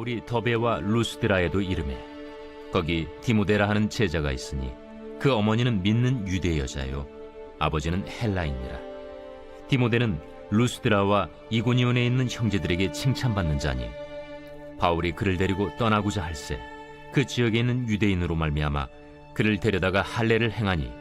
바울이 더베와 루스드라에도 이르매 거기 디모데라 하는 제자가 있으니 그 어머니는 믿는 유대 여자요 아버지는 헬라인이라. 디모데는 루스드라와 이고니온에 있는 형제들에게 칭찬받는 자니 바울이 그를 데리고 떠나고자 할세 그 지역에 있는 유대인으로 말미암아 그를 데려다가 할례를 행하니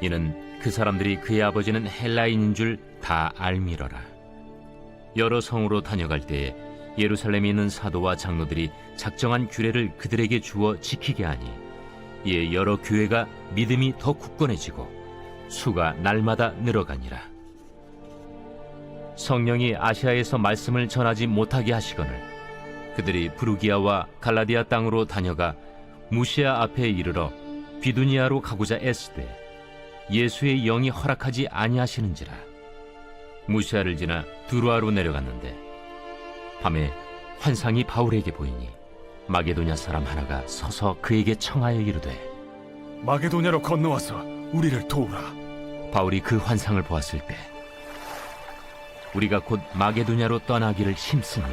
이는 그 사람들이 그의 아버지는 헬라인인 줄 다 알미러라. 여러 성으로 다녀갈 때에 예루살렘에 있는 사도와 장로들이 작정한 규례를 그들에게 주어 지키게 하니 이에 여러 교회가 믿음이 더 굳건해지고 수가 날마다 늘어가니라. 성령이 아시아에서 말씀을 전하지 못하게 하시거늘 그들이 부르기아와 갈라디아 땅으로 다녀가 무시아 앞에 이르러 비두니아로 가고자 애쓰되 예수의 영이 허락하지 아니하시는지라. 무시아를 지나 두루아로 내려갔는데 밤에 환상이 바울에게 보이니 마게도냐 사람 하나가 서서 그에게 청하여 이르되 마게도냐로 건너와서 우리를 도우라. 바울이 그 환상을 보았을 때 우리가 곧 마게도냐로 떠나기를 힘쓰니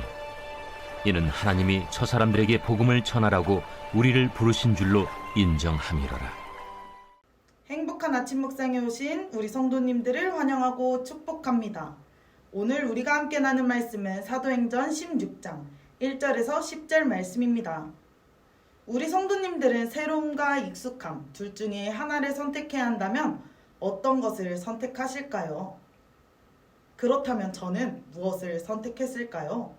이는 하나님이 저 사람들에게 복음을 전하라고 우리를 부르신 줄로 인정함이로라. 행복한 아침 묵상에 오신 우리 성도님들을 환영하고 축복합니다. 오늘 우리가 함께 나눈 말씀은 사도행전 16장 1절에서 10절 말씀입니다. 우리 성도님들은 새로움과 익숙함 둘 중에 하나를 선택해야 한다면 어떤 것을 선택하실까요? 그렇다면 저는 무엇을 선택했을까요?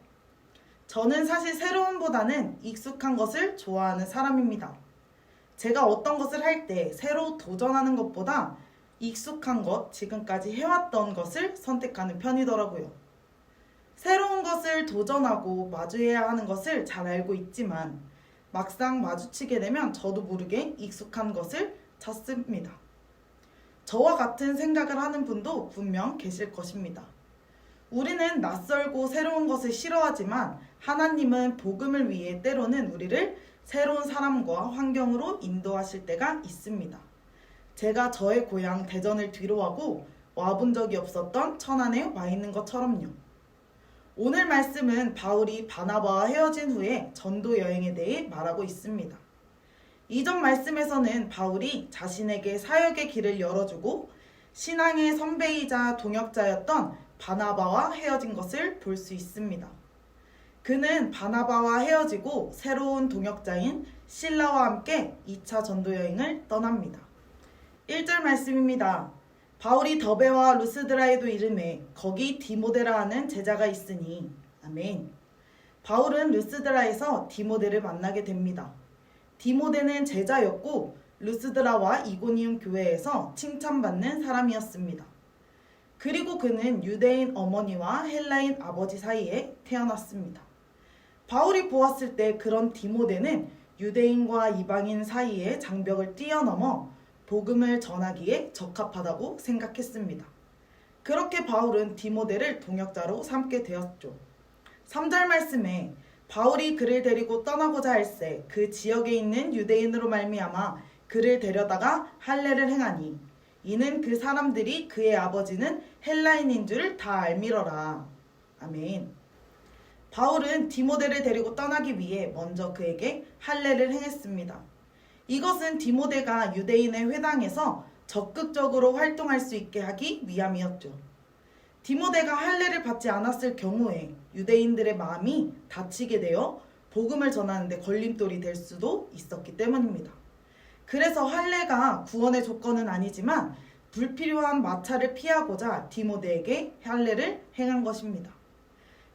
저는 사실 새로움보다는 익숙한 것을 좋아하는 사람입니다. 제가 어떤 것을 할 때 새로 도전하는 것보다 익숙한 것, 지금까지 해왔던 것을 선택하는 편이더라고요. 새로운 것을 도전하고 마주해야 하는 것을 잘 알고 있지만 막상 마주치게 되면 저도 모르게 익숙한 것을 찾습니다. 저와 같은 생각을 하는 분도 분명 계실 것입니다. 우리는 낯설고 새로운 것을 싫어하지만 하나님은 복음을 위해 때로는 우리를 새로운 사람과 환경으로 인도하실 때가 있습니다. 제가 저의 고향 대전을 뒤로하고 와본 적이 없었던 천안에 와 있는 것처럼요. 오늘 말씀은 바울이 바나바와 헤어진 후에 전도 여행에 대해 말하고 있습니다. 이전 말씀에서는 바울이 자신에게 사역의 길을 열어주고 신앙의 선배이자 동역자였던 바나바와 헤어진 것을 볼 수 있습니다. 그는 바나바와 헤어지고 새로운 동역자인 실라와 함께 2차 전도 여행을 떠납니다. 1절 말씀입니다. 바울이 더베와 루스드라에도 이르매 거기 디모데라 하는 제자가 있으니. 아멘. 바울은 루스드라에서 디모데를 만나게 됩니다. 디모데는 제자였고 루스드라와 이고니움 교회에서 칭찬받는 사람이었습니다. 그리고 그는 유대인 어머니와 헬라인 아버지 사이에 태어났습니다. 바울이 보았을 때 그런 디모데는 유대인과 이방인 사이의 장벽을 뛰어넘어 복음을 전하기에 적합하다고 생각했습니다. 그렇게 바울은 디모데를 동역자로 삼게 되었죠. 3절 말씀에 바울이 그를 데리고 떠나고자 할새 그 지역에 있는 유대인으로 말미암아 그를 데려다가 할례를 행하니 이는 그 사람들이 그의 아버지는 헬라인인 줄 다 알미러라. 아멘. 바울은 디모데를 데리고 떠나기 위해 먼저 그에게 할례를 행했습니다. 이것은 디모데가 유대인의 회당에서 적극적으로 활동할 수 있게 하기 위함이었죠. 디모데가 할례를 받지 않았을 경우에 유대인들의 마음이 다치게 되어 복음을 전하는데 걸림돌이 될 수도 있었기 때문입니다. 그래서 할례가 구원의 조건은 아니지만 불필요한 마찰을 피하고자 디모데에게 할례를 행한 것입니다.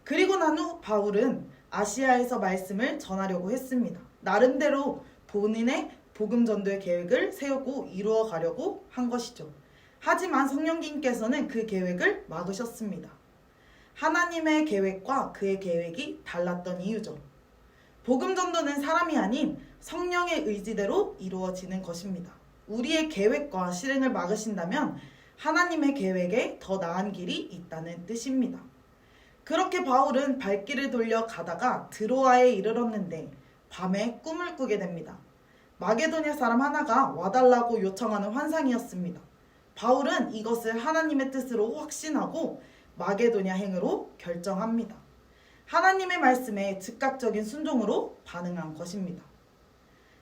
그리고 난 후 바울은 아시아에서 말씀을 전하려고 했습니다. 나름대로 본인의 복음 전도의 계획을 세우고 이루어 가려고 한 것이죠. 하지만 성령님께서는 그 계획을 막으셨습니다. 하나님의 계획과 그의 계획이 달랐던 이유죠. 복음 전도는 사람이 아닌 성령의 의지대로 이루어지는 것입니다. 우리의 계획과 실행을 막으신다면 하나님의 계획에 더 나은 길이 있다는 뜻입니다. 그렇게 바울은 발길을 돌려 가다가 드로아에 이르렀는데 밤에 꿈을 꾸게 됩니다. 마게도냐 사람 하나가 와달라고 요청하는 환상이었습니다. 바울은 이것을 하나님의 뜻으로 확신하고 마게도냐 행으로 결정합니다. 하나님의 말씀에 즉각적인 순종으로 반응한 것입니다.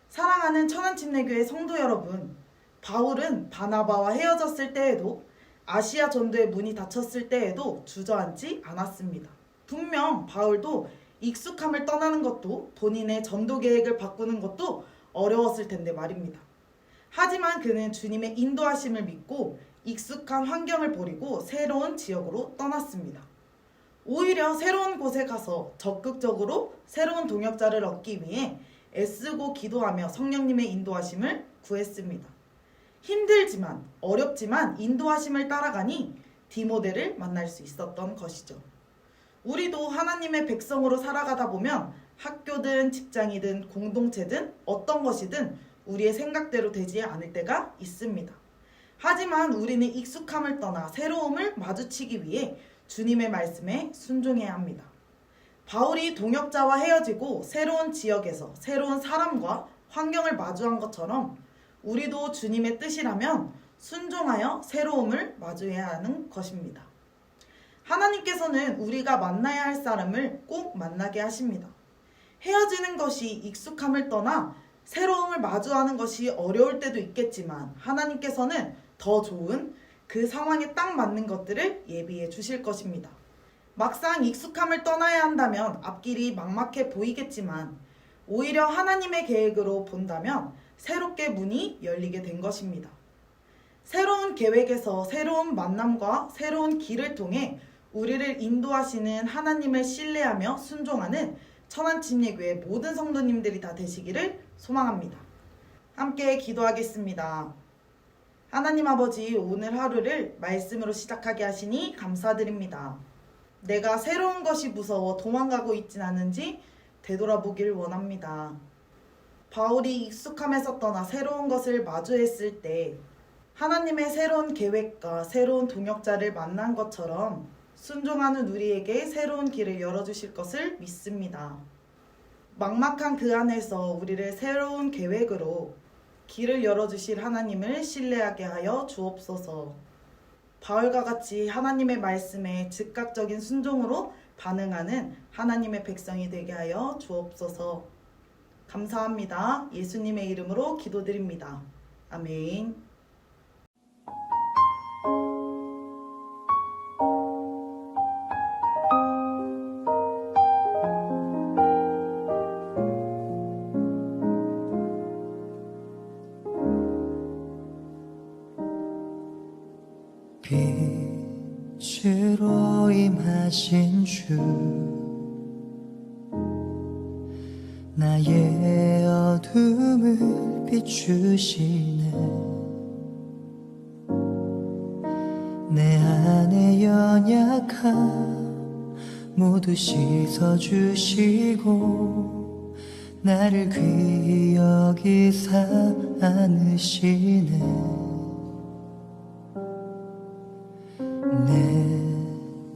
사랑하는 천안침례교회 성도 여러분, 바울은 바나바와 헤어졌을 때에도 아시아 전도의 문이 닫혔을 때에도 주저앉지 않았습니다. 분명 바울도 익숙함을 떠나는 것도 본인의 전도 계획을 바꾸는 것도 어려웠을 텐데 말입니다. 하지만 그는 주님의 인도하심을 믿고 익숙한 환경을 버리고 새로운 지역으로 떠났습니다. 오히려 새로운 곳에 가서 적극적으로 새로운 동역자를 얻기 위해 애쓰고 기도하며 성령님의 인도하심을 구했습니다. 힘들지만 어렵지만 인도하심을 따라가니 디모데를 만날 수 있었던 것이죠. 우리도 하나님의 백성으로 살아가다 보면 학교든 직장이든 공동체든 어떤 것이든 우리의 생각대로 되지 않을 때가 있습니다. 하지만 우리는 익숙함을 떠나 새로움을 마주치기 위해 주님의 말씀에 순종해야 합니다. 바울이 동역자와 헤어지고 새로운 지역에서 새로운 사람과 환경을 마주한 것처럼 우리도 주님의 뜻이라면 순종하여 새로움을 마주해야 하는 것입니다. 하나님께서는 우리가 만나야 할 사람을 꼭 만나게 하십니다. 헤어지는 것이 익숙함을 떠나 새로움을 마주하는 것이 어려울 때도 있겠지만 하나님께서는 더 좋은 그 상황에 딱 맞는 것들을 예비해 주실 것입니다. 막상 익숙함을 떠나야 한다면 앞길이 막막해 보이겠지만 오히려 하나님의 계획으로 본다면 새롭게 문이 열리게 된 것입니다. 새로운 계획에서 새로운 만남과 새로운 길을 통해 우리를 인도하시는 하나님을 신뢰하며 순종하는 천안침례교회 모든 성도님들이 다 되시기를 소망합니다. 함께 기도하겠습니다. 하나님 아버지, 오늘 하루를 말씀으로 시작하게 하시니 감사드립니다. 내가 새로운 것이 무서워 도망가고 있진 않은지 되돌아보길 원합니다. 바울이 익숙함에서 떠나 새로운 것을 마주했을 때 하나님의 새로운 계획과 새로운 동역자를 만난 것처럼 순종하는 우리에게 새로운 길을 열어주실 것을 믿습니다. 막막한 그 안에서 우리를 새로운 계획으로 길을 열어주실 하나님을 신뢰하게 하여 주옵소서. 바울과 같이 하나님의 말씀에 즉각적인 순종으로 반응하는 하나님의 백성이 되게 하여 주옵소서. 감사합니다. 예수님의 이름으로 기도드립니다. 아멘. 빛으로 임하신 주, 나의 어둠을 비추시네. 내 안의 연약함 모두 씻어주시고 나를 귀히 여기사 안으시네. 내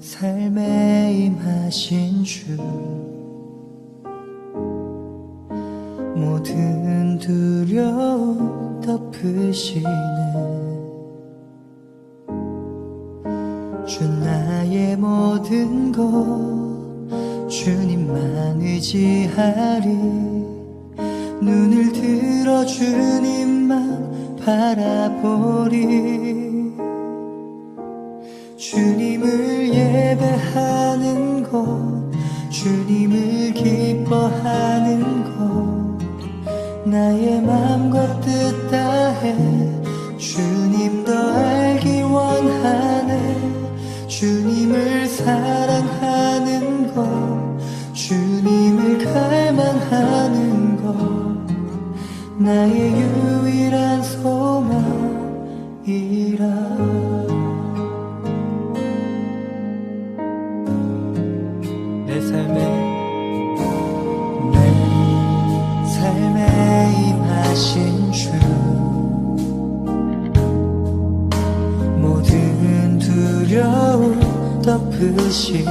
삶에 임하신 주, 모든 두려움 덮으시네. 주 나의 모든 것 주님만 의지하리. 눈을 들어 주님만 바라보리. 주님을 예배하는 것, 주님을 기뻐하는 것, 나의 맘과 뜻 다해 주님 더 알기 원하네. 주님을 사랑하는 것, 주님을 갈망하는 것, 나의 유일한 소망이라. 내 삶에 임하신 주, 모든 두려움 덮으시네.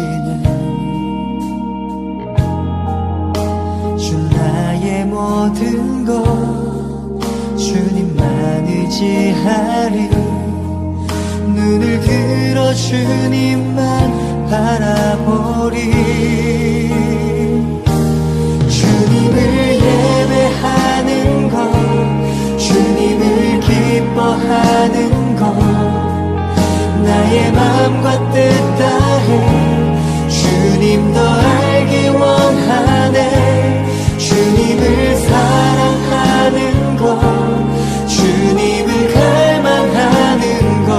주 나의 모든 것 주님만 의지하리. 눈을 들어 주님만 바라보리. 나의 맘과 뜻 다해 주님 더 알기 원하네. 주님을 사랑하는 것, 주님을 갈망하는 것,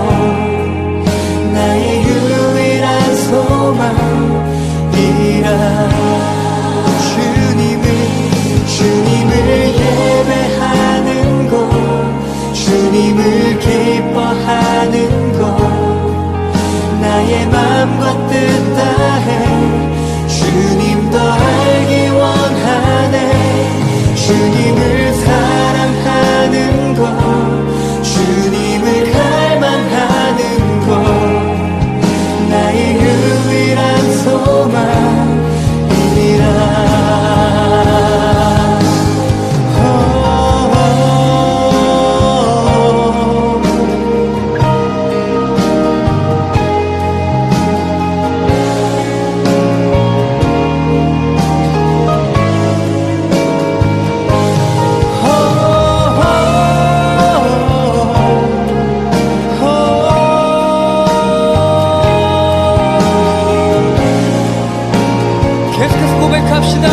나의 유일한 소망이라. 주님을 예배하는 것, 주님을 기뻐하는 것, 나의 맘과 뜻 다해 주님 더 알기 원하네. 주님을 사랑하는 것, 주님을 갈망하는 것, 나의 유일한 소망이라. 계속해서 고백합시다.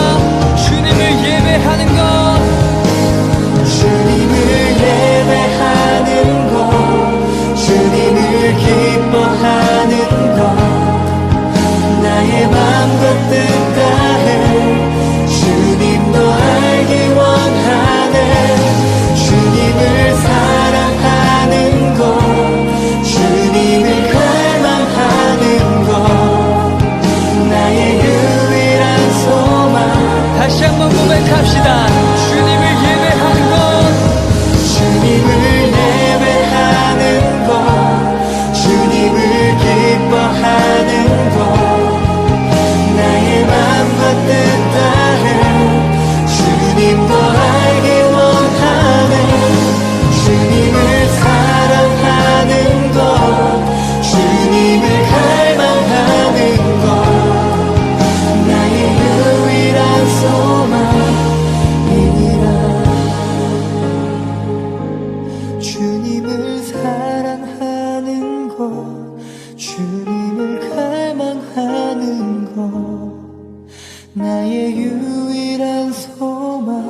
주님을 예배하는 것, 주님을 예배하는 것, 주님을 기뻐하는 것, 나의 맘과 뜻 다해 주님 더 알기 원하네. 주님을 사랑하는 것, 주님을 갈망하는 것, 나의 유일한 소망. 다시 한번 고백합시다. 주님을 예배하는 것, 주님을 예배하는 것, 주님을 기뻐하는 것, 나의 맘과 뜻 다해 주님 더 알기 원하네. 주님을 사랑하는 것, 주님을 갈망하는 것, 나의 유일한 소망이라. 주님을 사랑하는 것, 주님을 갈망하는 것, 나의 유일한 소망이라.